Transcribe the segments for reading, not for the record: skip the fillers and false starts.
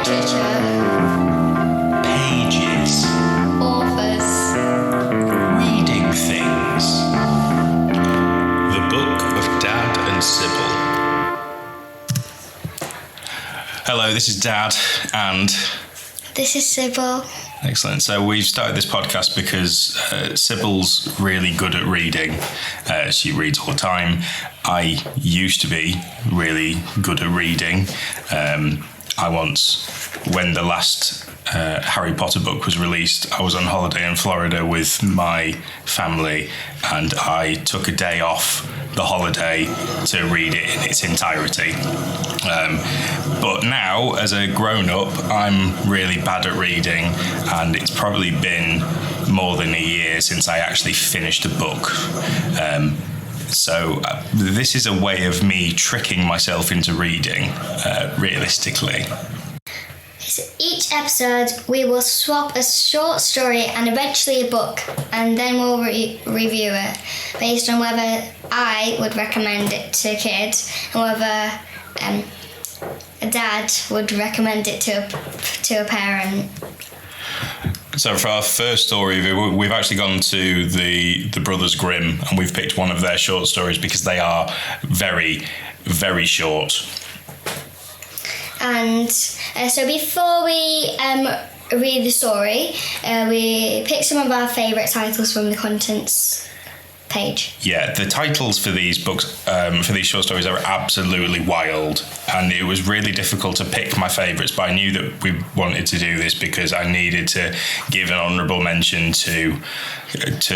Literature. Pages. Authors. Reading things. The Book of Dad and Sybil. Hello, this is Dad and... This is Sybil. Excellent. So we've started this podcast because Sybil's really good at reading. She reads all the time. I used to be really good at reading. I once, when the last Harry Potter book was released, I was on holiday in Florida with my family and I took a day off the holiday to read it in its entirety. But now, as a grown-up, I'm really bad at reading, and it's probably been more than a year since I actually finished a book. So this is a way of me tricking myself into reading, realistically. So each episode, we will swap a short story and eventually a book, and then we'll review it based on whether I would recommend it to a kid and whether a dad would recommend it to a parent. So for our first story, we've actually gone to the Brothers Grimm, and we've picked one of their short stories because they are very, very short. And so before we read the story, we picked some of our favourite titles from the contents page. Yeah, the titles for these books, for these short stories, are absolutely wild, and it was really difficult to pick my favourites, but I knew that we wanted to do this because I needed to give an honourable mention to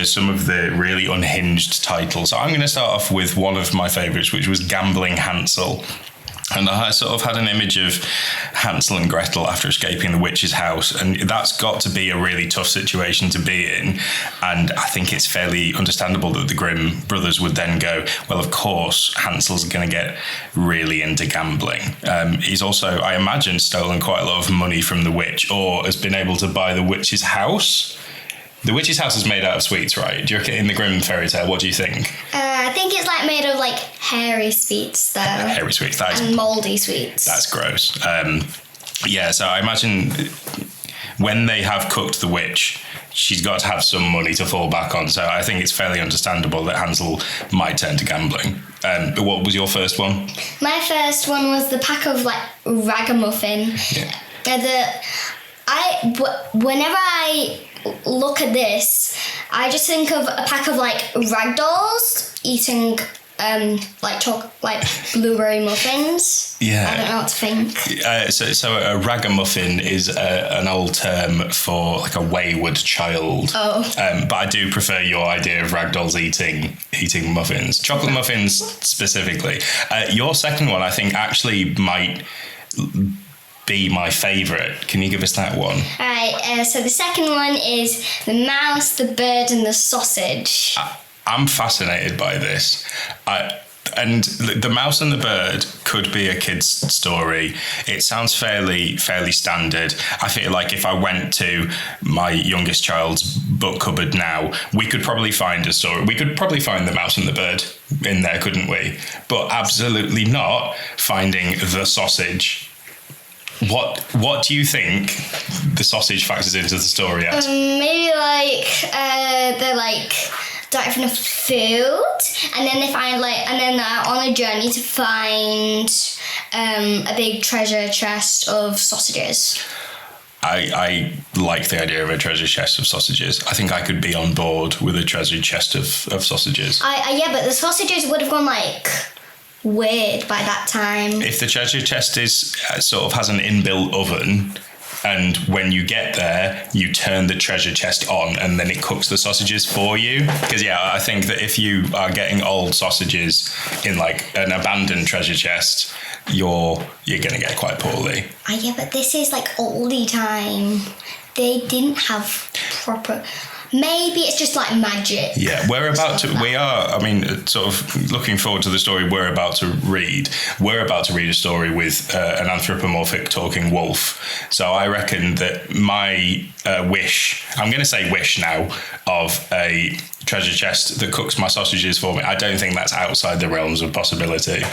some of the really unhinged titles. So I'm going to start off with one of my favourites, which was Gambling Hansel. And I sort of had an image of Hansel and Gretel after escaping the witch's house, and that's got to be a really tough situation to be in. And I think it's fairly understandable that the Grimm brothers would then go, well, of course, Hansel's going to get really into gambling. He's also, I imagine, stolen quite a lot of money from the witch, or has been able to buy the witch's house. The witch's house is made out of sweets, right? Do you reckon in the Grimm fairy tale? What do you think? I think it's like made of like hairy sweets, though. Hairy sweets, and mouldy sweets. That's gross. Yeah, so I imagine when they have cooked the witch, she's got to have some money to fall back on. So I think it's fairly understandable that Hansel might turn to gambling. What was your first one? My first one was the pack of like ragamuffin. Yeah. Whenever I look at this, I just think of a pack of like rag dolls eating like blueberry muffins. Yeah, I don't know what to think. So a ragamuffin is an old term for like a wayward child. Oh. But I do prefer your idea of rag dolls eating muffins, chocolate muffins specifically. Your second one, I think, actually might be my favourite. Can you give us that one? Alright, so the second one is The Mouse, the Bird and the Sausage. I'm fascinated by this. And The Mouse and the Bird could be a kid's story. It sounds fairly standard. I feel like if I went to my youngest child's book cupboard now, we could probably find a story. We could probably find The Mouse and the Bird in there, couldn't we? But absolutely not finding the sausage. What do you think the sausage factors into the story as? Maybe they're like don't have enough food, and then they're on a journey to find a big treasure chest of sausages. I like the idea of a treasure chest of sausages. I think I could be on board with a treasure chest of sausages. Yeah, but the sausages would have gone like weird by that time. If the treasure chest is sort of has an inbuilt oven, and when you get there, you turn the treasure chest on and then it cooks the sausages for you. Because I think that if you are getting old sausages in like an abandoned treasure chest, you're gonna get quite poorly. Yeah, but this is like oldie time. They didn't have proper. Maybe it's just like magic. Yeah, sort of looking forward to the story we're about to read. We're about to read a story with an anthropomorphic talking wolf. So I reckon that my wish, I'm going to say wish now, of a treasure chest that cooks my sausages for me. I don't think that's outside the realms of possibility.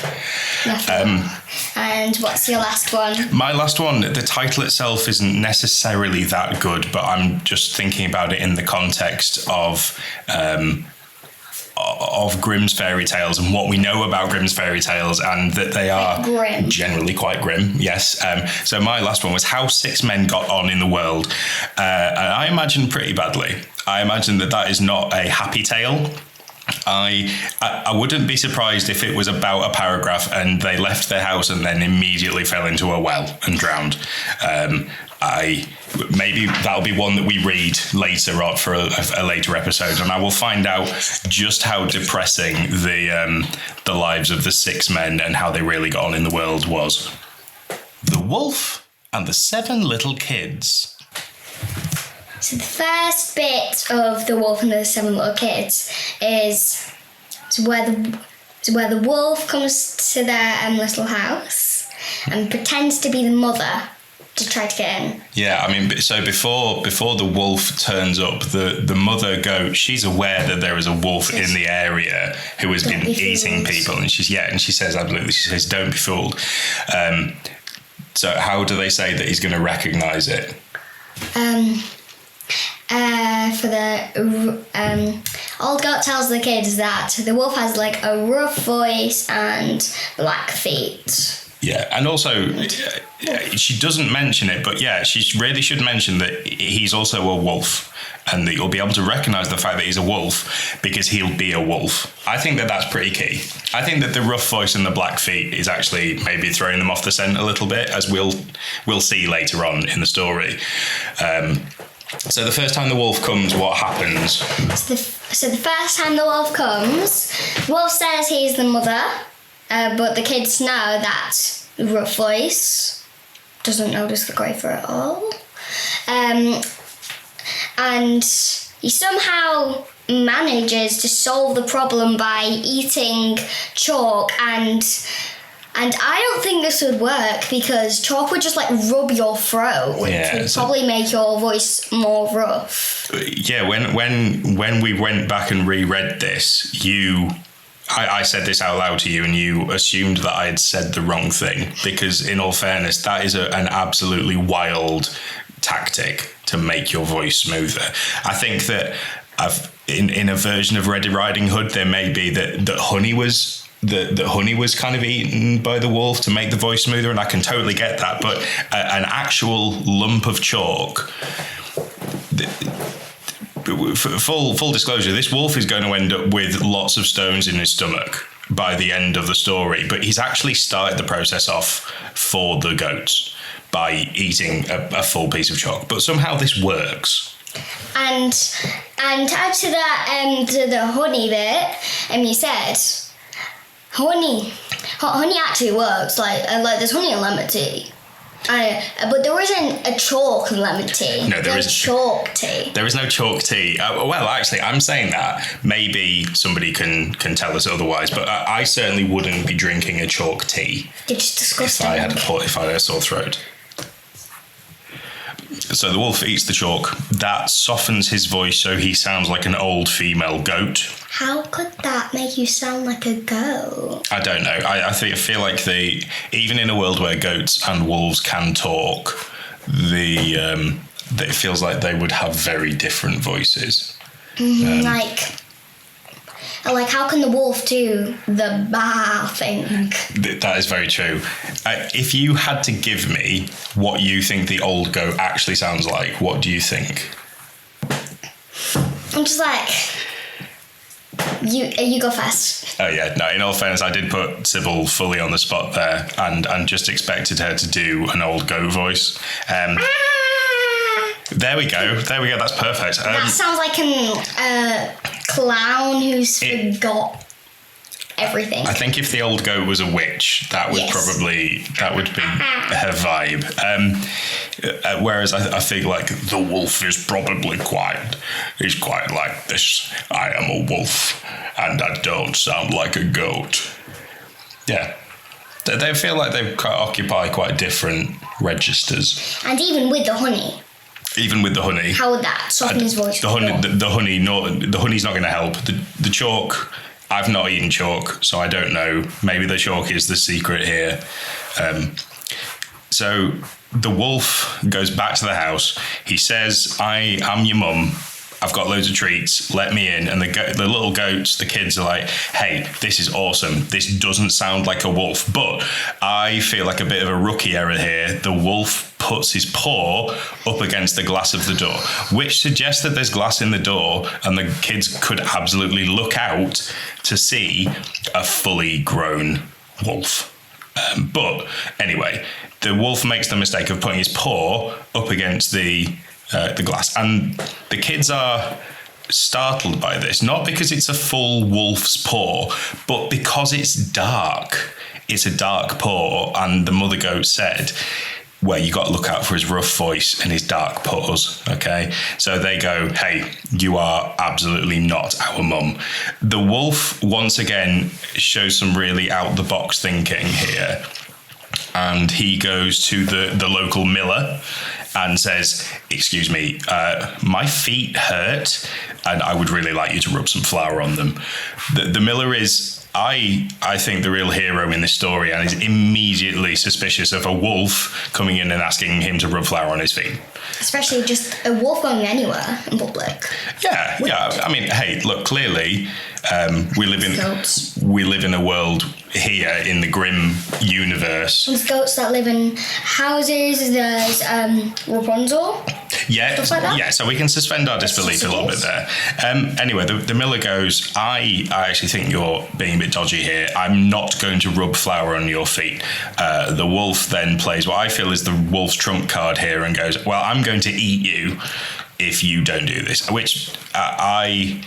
And what's your last one? My last one, the title itself isn't necessarily that good, but I'm just thinking about it in the context of Grimm's fairy tales and what we know about Grimm's fairy tales, and that they are generally quite grim. Yes. So my last one was How Six Men Got On in the World, and I imagine pretty badly. I imagine that is not a happy tale. I wouldn't be surprised if it was about a paragraph and they left their house and then immediately fell into a well and drowned. Maybe that'll be one that we read later on for a later episode, and I will find out just how depressing the lives of the six men and how they really got on in the world was. The Wolf and the Seven Little Kids. So the first bit of The Wolf and the Seven Little Kids is where the wolf comes to their little house and pretends to be the mother to try to get in. Yeah, I mean, so before the wolf turns up, the mother goat, she's aware that there is a wolf in the area who has been eating people, and she says absolutely, she says, don't be fooled. So how do they say that he's going to recognise it? For the old goat tells the kids that the wolf has like a rough voice and black feet. Yeah, and also she doesn't mention it, but yeah, she really should mention that he's also a wolf, and that you'll be able to recognise the fact that he's a wolf because he'll be a wolf. I think that's pretty key. I think that the rough voice and the black feet is actually maybe throwing them off the scent a little bit, as we'll see later on in the story. So the first time the wolf comes, what happens? So the first time the wolf comes, wolf says he's the mother. But the kids know that rough voice doesn't notice the grey fur at all. And he somehow manages to solve the problem by eating chalk, and I don't think this would work because chalk would just like rub your throat, which would probably make your voice more rough. Yeah, when we went back and reread this, I said this out loud to you and you assumed that I had said the wrong thing, because in all fairness, that is an absolutely wild tactic to make your voice smoother. I think that in a version of Red Riding Hood, there may be that honey was kind of eaten by the wolf to make the voice smoother, and I can totally get that, but an actual lump of chalk... Full disclosure, this wolf is going to end up with lots of stones in his stomach by the end of the story, but he's actually started the process off for the goats by eating a full piece of chalk. But somehow this works. And add to that, to the honey bit, you said honey actually works. Like there's honey in lemon tea. But there isn't a chalk lemon tea. No, there's chalk tea. There is no chalk tea. Well, actually, I'm saying that. Maybe somebody can tell us otherwise, but I certainly wouldn't be drinking a chalk tea. It's disgusting. If I had a sore throat. So the wolf eats the chalk. That softens his voice so he sounds like an old female goat. How could that make you sound like a goat? I don't know. I feel like even in a world where goats and wolves can talk, it feels like they would have very different voices. Like how can the wolf do the bah thing? That is very true. If you had to give me what you think the old goat actually sounds like, what do you think? I'm just like, you go first. Oh yeah, no, in all fairness, I did put Sybil fully on the spot there and just expected her to do an old goat voice. There we go, that's perfect. That sounds like a clown who's forgot everything. I think if the old goat was a witch, that would be her vibe. Whereas I think like the wolf is probably he's quite like this. I am a wolf and I don't sound like a goat. Yeah. They feel like they occupy quite different registers. And even with the honey. even with the honey. How would that soften his voice? The honey's not going to help. The chalk, I've not eaten chalk, so I don't know. Maybe the chalk is the secret here. So the wolf goes back to the house. He says, I am your mum. I've got loads of treats. Let me in. And the little goats, the kids are like, hey, this is awesome. This doesn't sound like a wolf, but I feel like a bit of a rookie error here. The wolf puts his paw up against the glass of the door, which suggests that there's glass in the door and the kids could absolutely look out to see a fully grown wolf. But anyway, the wolf makes the mistake of putting his paw up against the glass, and the kids are startled by this, not because it's a full wolf's paw, but because it's dark. It's a dark paw, and the mother goat said, well, you got to look out for his rough voice and his dark paws, okay? So they go, hey, you are absolutely not our mum. The wolf, once again, shows some really out-the-box thinking here. And he goes to the local miller and says, excuse me, my feet hurt and I would really like you to rub some flour on them. The miller is, I think, the real hero in this story, and is immediately suspicious of a wolf coming in and asking him to rub flour on his feet. Especially just a wolf going anywhere in public. Yeah. I mean, hey, look, clearly we live in a world here in the Grimm universe. There's goats that live in houses. There's Rapunzel. Yeah, stuff like that. Yeah. So we can suspend our disbelief a little bit there. Anyway, the miller goes, I actually think you're being a bit dodgy here. I'm not going to rub flour on your feet. The wolf then plays what I feel is the wolf's trump card here and goes, well, I'm going to eat you if you don't do this, which I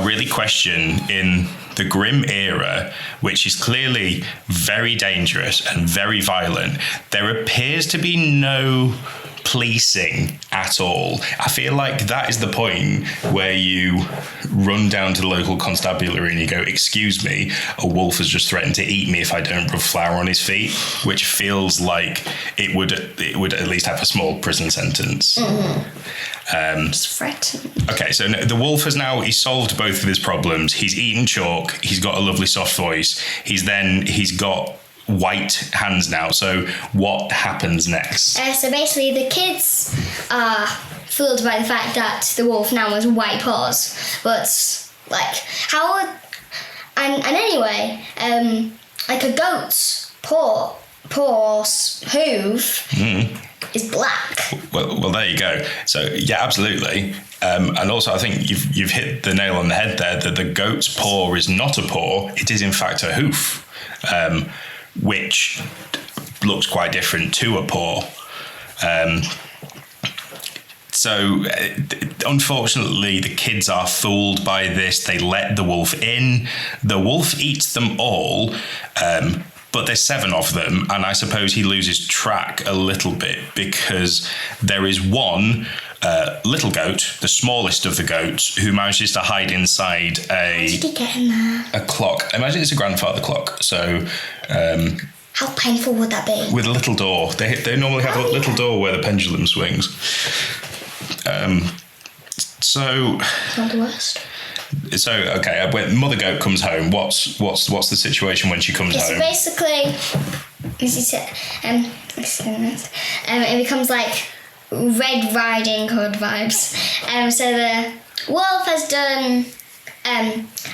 really question in the Grimm era, which is clearly very dangerous and very violent. There appears to be no policing at all. I feel like that is the point where you run down to the local constabulary and you go, excuse me, a wolf has just threatened to eat me if I don't rub flour on his feet, which feels like it would at least have a small prison sentence. Just threatened. Okay, so the wolf he's solved both of his problems. He's eaten chalk. He's got a lovely soft voice. He's got white hands now. So what happens next? So basically the kids are fooled by the fact that the wolf now has white paws. But like how and anyway, like a goat's hoof is black. Well, there you go. So yeah, absolutely. And also, I think you've hit the nail on the head there that the goat's paw is not a paw; it is in fact a hoof, which looks quite different to a paw. So unfortunately, the kids are fooled by this. They let the wolf in. The wolf eats them all. But there's 7 of them, and I suppose he loses track a little bit because there is one little goat, the smallest of the goats, who manages to hide inside How did he get in there? a clock. I imagine it's a grandfather clock. So How painful would that be? with a little door. They normally have a little door where the pendulum swings. So Not the worst. So okay, when Mother Goat comes home, what's the situation when she comes So home? basically, it becomes like Red Riding Hood vibes. So the wolf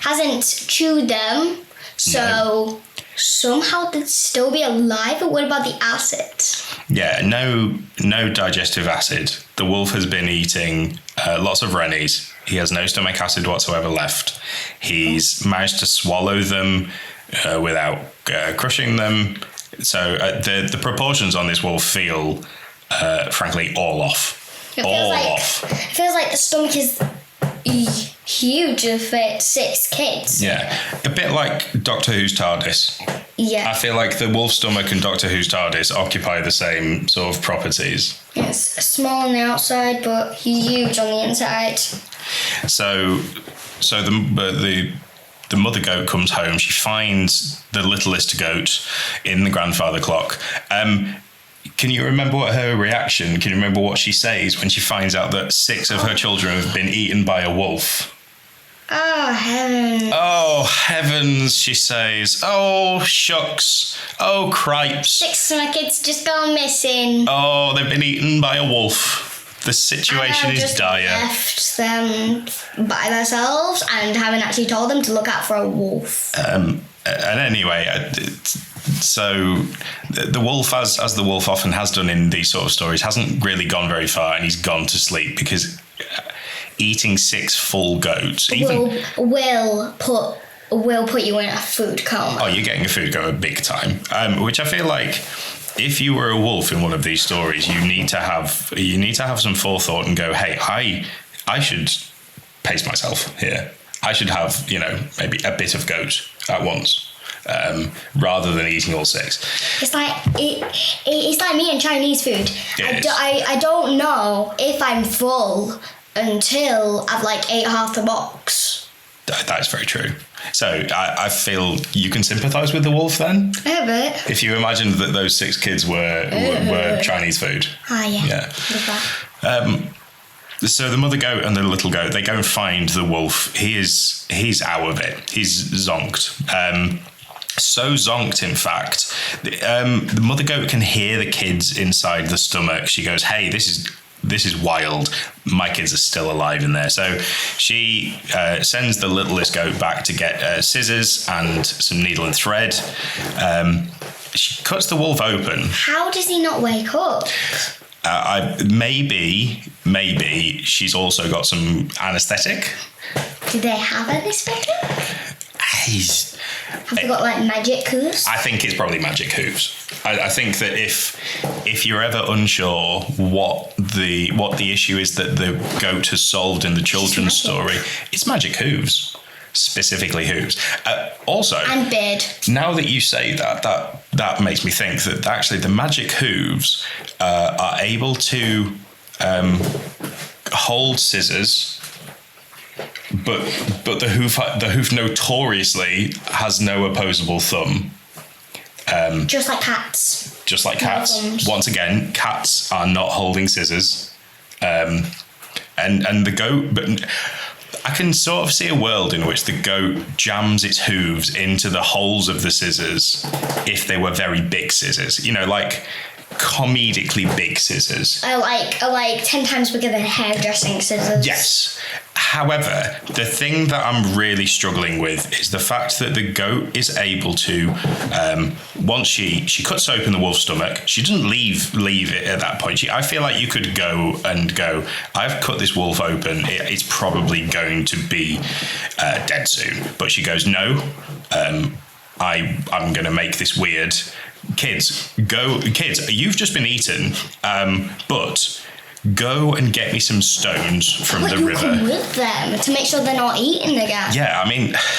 hasn't chewed them, so somehow they'd still be alive. But what about the acid? Yeah, no digestive acid. The wolf has been eating lots of rennies. He has no stomach acid whatsoever left. He's managed to swallow them without crushing them. So the proportions on this wolf feel, frankly, all off. It feels like the stomach is huge if it's 6 kids. Yeah, a bit like Doctor Who's TARDIS. Yeah. I feel like the wolf's stomach and Doctor Who's TARDIS occupy the same sort of properties. It's small on the outside, but huge on the inside. So the mother goat comes home. She finds the littlest goat in the grandfather clock. can you remember what her reaction? Can you remember what she says when she finds out that 6 of her children have been eaten by a wolf? Oh, heavens. Oh, heavens, she says. Oh, shucks. Oh, cripes. 6 of my kids just gone missing. Oh, they've been eaten by a wolf. The situation is just dire. Left them by themselves and haven't actually told them to look out for a wolf. And anyway, so the wolf, as the wolf often has done in these sort of stories, hasn't really gone very far, and he's gone to sleep because eating 6 full goats will put you in a food coma. Oh, you're getting a food coma big time. Which I feel like if you were a wolf in one of these stories, you need to have some forethought and go, hey, I should pace myself here. I should have, maybe a bit of goat at once. Rather than eating all 6. It's like me and Chinese food. I don't know if I'm full until I've ate half the box. That is very true. So I feel you can sympathise with the wolf then? A bit. If you imagined that those 6 kids were Chinese food. Ah, yeah. Yeah. Love that. So the mother goat and the little goat, they go and find the wolf. He's out of it. He's zonked. So zonked, in fact, the mother goat can hear the kids inside the stomach. She goes, hey, this is wild. My kids are still alive in there. So she sends the littlest goat back to get scissors and some needle and thread. She cuts the wolf open. How does he not wake up? Maybe she's also got some anaesthetic. Do they have anaesthetic? Have they got magic hooves? I think it's probably magic hooves. I think that if you're ever unsure what the issue is that the goat has solved in the children's story, it's magic hooves. Specifically hooves. Also, and beard. Now that you say that makes me think that actually the magic hooves are able to hold scissors. But the hoof notoriously has no opposable thumb. Just like cats. Just like cats. Once again, cats are not holding scissors. And the goat, but I can sort of see a world in which the goat jams its hooves into the holes of the scissors if they were very big scissors. Comedically big scissors. Like 10 times bigger than hairdressing scissors. Yes. However, the thing that I'm really struggling with is the fact that the goat is able to, once she cuts open the wolf's stomach, she doesn't leave it at that point. I feel like you could go, I've cut this wolf open, it's probably going to be dead soon. But she goes, no, I'm going to make this weird. Kids, you've just been eaten, but go and get me some stones from the river. Come with them to make sure they're not eaten again. Yeah,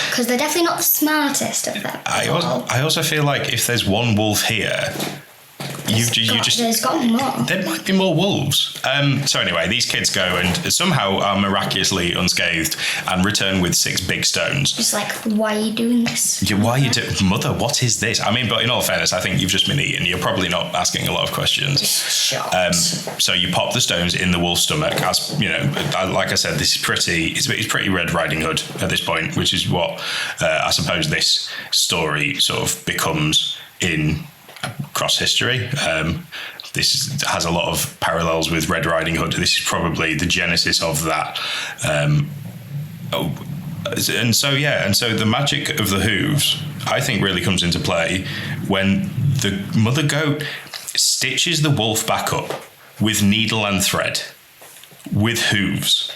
because they're definitely not the smartest of them. I also feel like if there's one wolf here, there's got more. There might be more wolves. So anyway, these kids go and somehow are miraculously unscathed and return with 6 big stones. Just why are you doing this? Yeah, why are you doing, Mother? What is this? But in all fairness, I think you've just been eaten. You're probably not asking a lot of questions. Just so you pop the stones in the wolf's stomach. As like I said, this is it's pretty Red Riding Hood at this point, which is what I suppose this story sort of becomes in across history. This has a lot of parallels with Red Riding Hood. This is probably the genesis of that. And so the magic of the hooves, I think, really comes into play when the mother goat stitches the wolf back up with needle and thread, with hooves.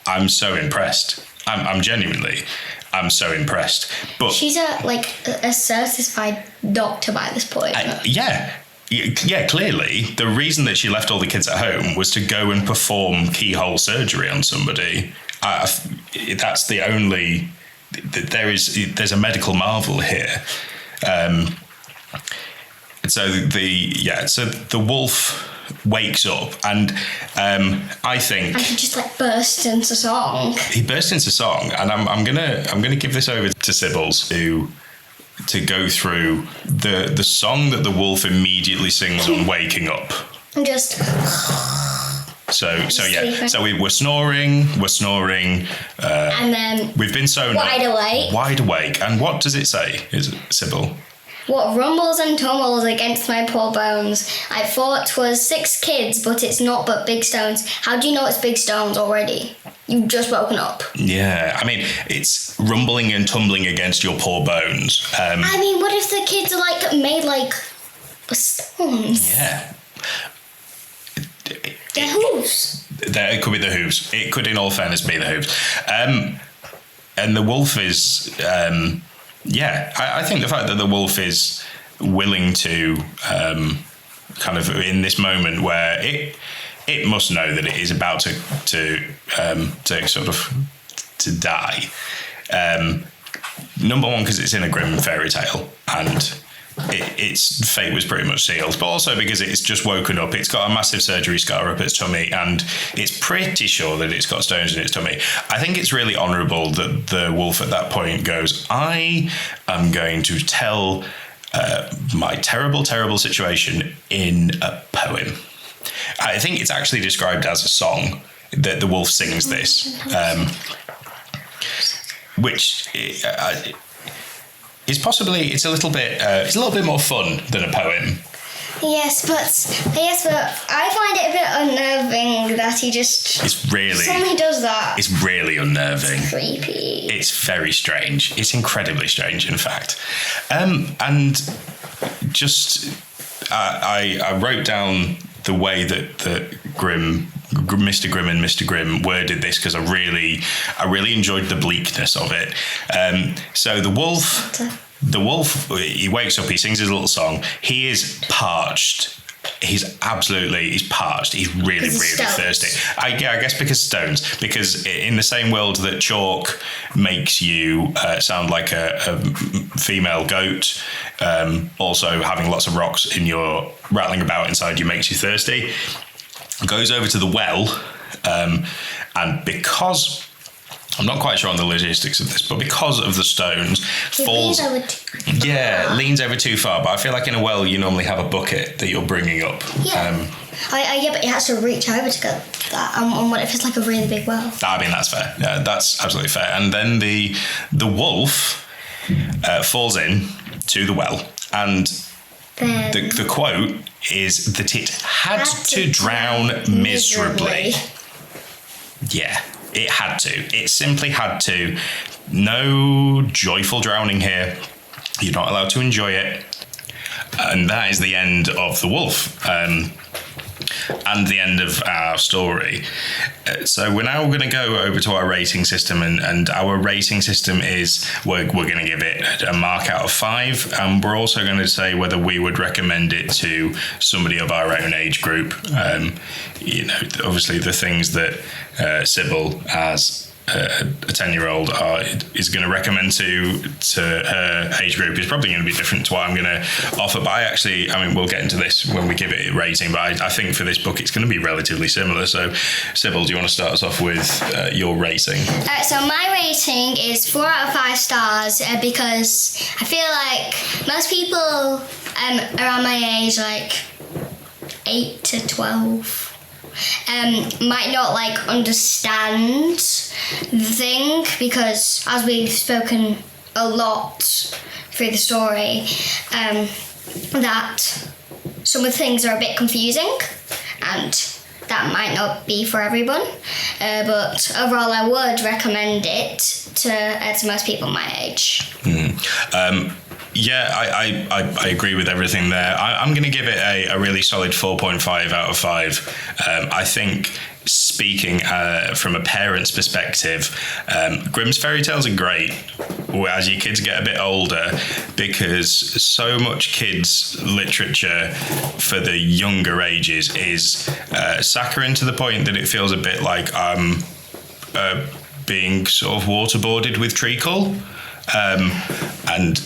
I'm so impressed. I'm genuinely. I'm so impressed. But she's a certified doctor by this point. Yeah, clearly. The reason that she left all the kids at home was to go and perform keyhole surgery on somebody. That's the only... There's a medical marvel here. So the wolf wakes up and I think... And he just bursts into song. He bursts into song, and I'm gonna give this over to Sybil to go through the song that the wolf immediately sings on waking up. I'm just. So we're snoring, and then we've been so wide awake. And what does it say? Is it Sybil? What rumbles and tumbles against my poor bones? I thought 'twas 6 kids, but it's not but big stones. How do you know it's big stones already? You've just woken up. Yeah, I mean, it's rumbling and tumbling against your poor bones. I mean, what if the kids are like made like stones? Yeah. Their hooves. It could be the hooves. It could, in all fairness, be the hooves. And the wolf is, I think the fact that the wolf is willing to kind of in this moment where it must know that it is about to sort of to die. Number one, because it's in a grim fairy tale and its fate was pretty much sealed, but also because it's just woken up. It's got a massive surgery scar up its tummy, and it's pretty sure that it's got stones in its tummy. I think it's really honourable that the wolf at that point goes, I am going to tell my terrible, terrible situation in a poem. I think it's actually described as a song that the wolf sings this, which is possibly it's a little bit more fun than a poem. Yes, but I find it a bit unnerving that he just suddenly does that. It's really unnerving. It's creepy. It's very strange. It's incredibly strange, in fact. And just I wrote down the way that Mr. Grimm and Mr. Grimm worded this because I really enjoyed the bleakness of it. So the wolf, he wakes up, he sings his little song. He is parched. He's parched. He's really thirsty. I guess because stones. Because in the same world that chalk makes you sound like a female goat, also having lots of rocks in your rattling about inside you makes you thirsty. Goes over to the well, and because I'm not quite sure on the logistics of this, but because of the stones, leans over too far. But I feel like in a well, you normally have a bucket that you're bringing up. Yeah. But it has to reach over to get that. And what if it's like a really big well? I mean, that's fair. Yeah, that's absolutely fair. And then the wolf falls in to the well, and the quote is that it had to drown miserably. Yeah. It had to. It simply had to. No joyful drowning here. You're not allowed to enjoy it. And that is the end of the wolf. And the end of our story. So we're now going to go over to our rating system, and our rating system is we're going to give it a mark out of 5, and we're also going to say whether we would recommend it to somebody of our own age group. Obviously the things that Sybil as a 10-year-old is going to recommend to her age group is probably going to be different to what I'm going to offer. But we'll get into this when we give it a rating, but I think for this book it's going to be relatively similar. So Sybil, do you want to start us off with your rating? So my rating is 4 out of 5 stars because I feel like most people around my age, like 8 to 12, might not understand the thing, because as we've spoken a lot through the story, that some of the things are a bit confusing, and that might not be for everyone, but overall I would recommend it to most people my age. I agree with everything there. I'm going to give it a really solid 4.5 out of 5. I think, speaking from a parent's perspective, Grimm's fairy tales are great as your kids get a bit older, because so much kids' literature for the younger ages is saccharine to the point that it feels a bit like being sort of waterboarded with treacle. And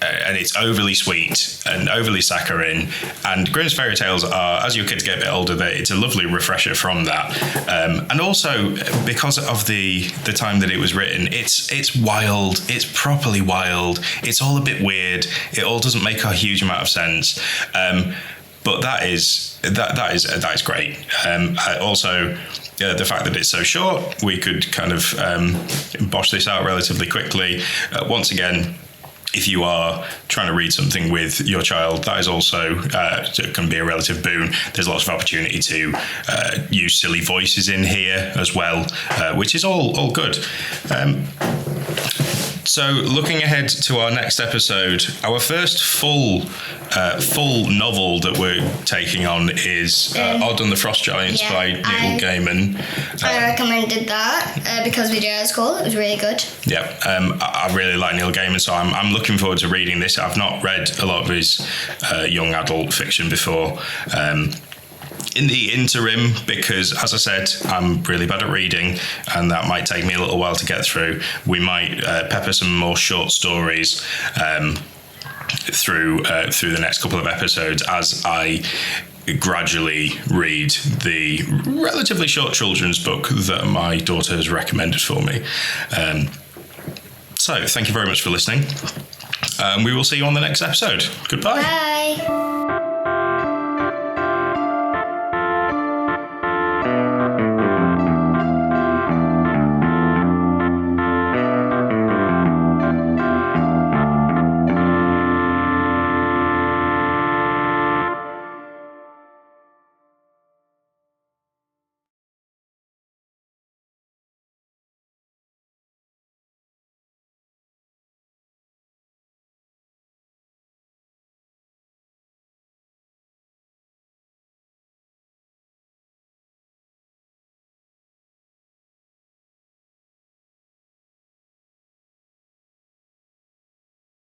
and it's overly sweet and overly saccharine. And Grimm's fairy tales are, as your kids get a bit older, it's a lovely refresher from that. And also because of the time that it was written, it's wild. It's properly wild. It's all a bit weird. It all doesn't make a huge amount of sense. But that is great. Also, the fact that it's so short, we could kind of bosh this out relatively quickly. Once again, if you are trying to read something with your child, that is also can be a relative boon. There's lots of opportunity to use silly voices in here as well, which is all good. So looking ahead to our next episode, our first full novel that we're taking on is Odd and the Frost Giants by Neil Gaiman. I recommended that because we did it at school. It was really good. Yeah, I really like Neil Gaiman, so I'm looking forward to reading this. I've not read a lot of his young adult fiction before. In the interim, because as I said, I'm really bad at reading and that might take me a little while to get through, we might pepper some more short stories through the next couple of episodes as I gradually read the relatively short children's book that my daughter has recommended for me. So thank you very much for listening. We will see you on the next episode. Goodbye. Bye.